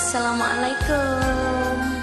Assalamualaikum.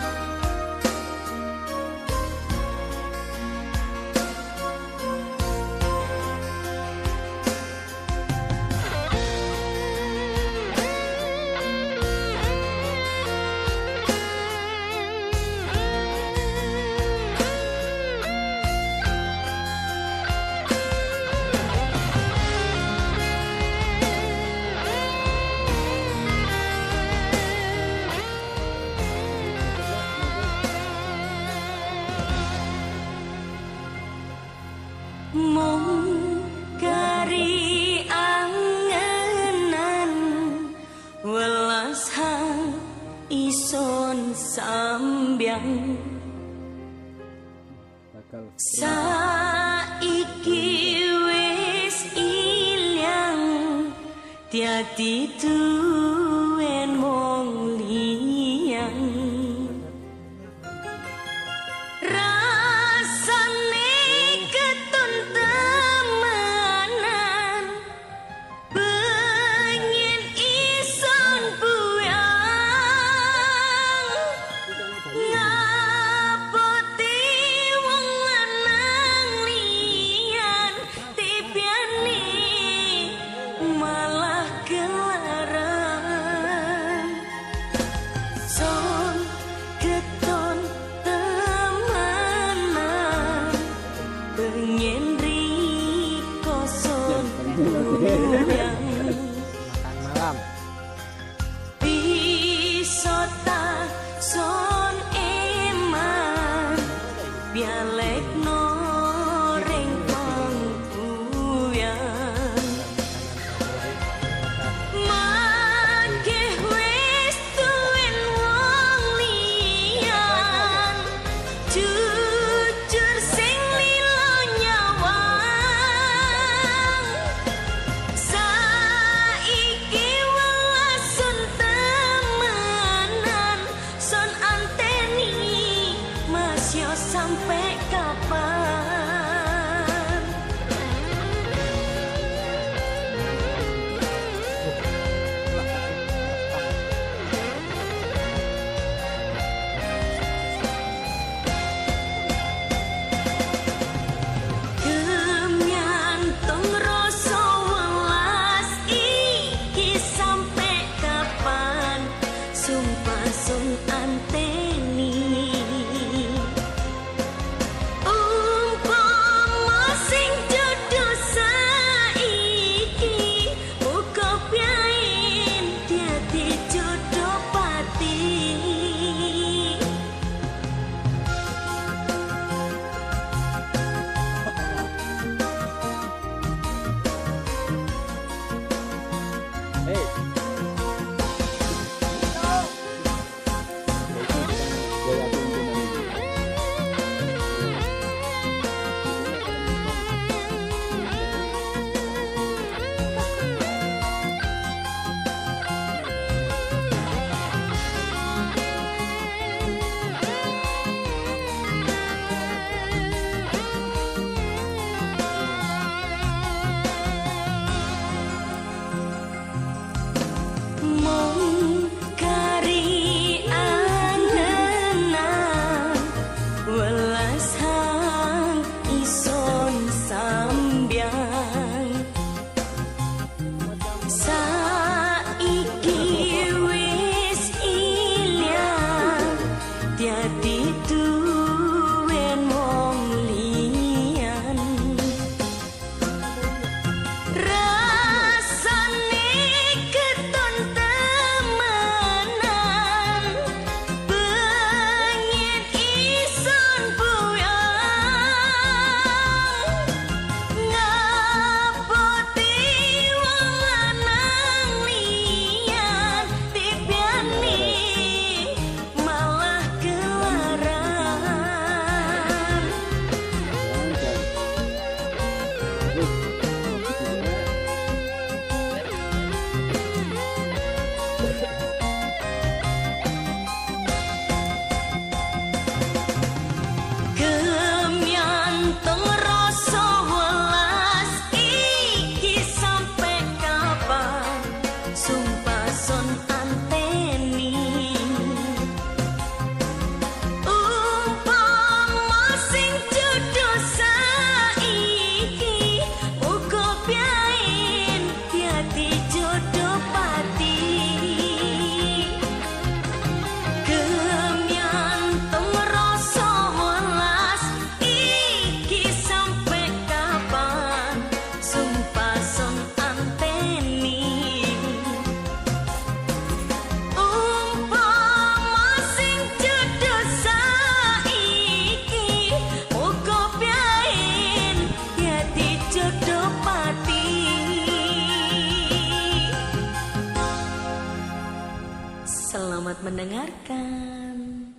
Mung kari angenan welas hang ison sambyang saiki wis ilang tiati tuwen mong liyang makan malam pisota son eman bialek noreng pangkuyang makeh wis tuwin wong liyan jujur sing lilo nyawang saiki welasun temenan son anteni mas yo sampai kapan Gemyantung rasa welas iki sampai kapan sumpah sun anteni mendengarkan.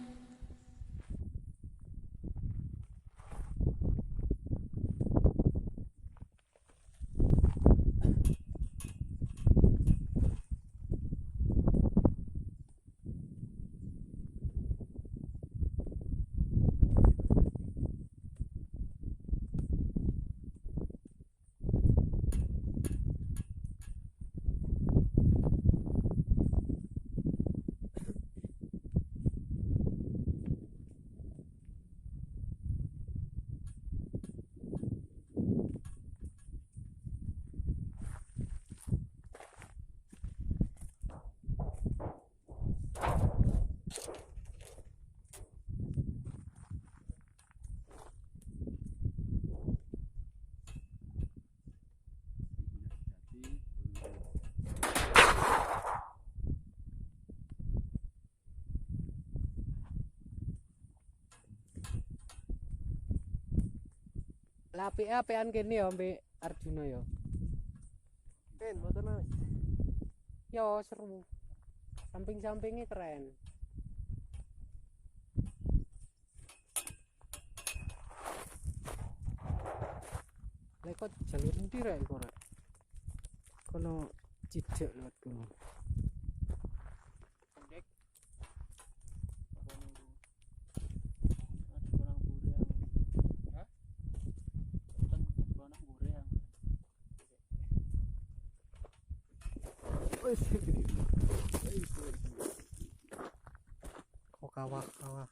Lapi apean kene ya mbek Arjuna ya. Ben, mboten Mas. Yo seru. Samping-sampingnya keren. Lek kok jalur ndi rek kok rek? Kono jejak lewat kono. Pendek. Ada orang bureang. Hah? Ada orang bureang. Kok kawah-kawah.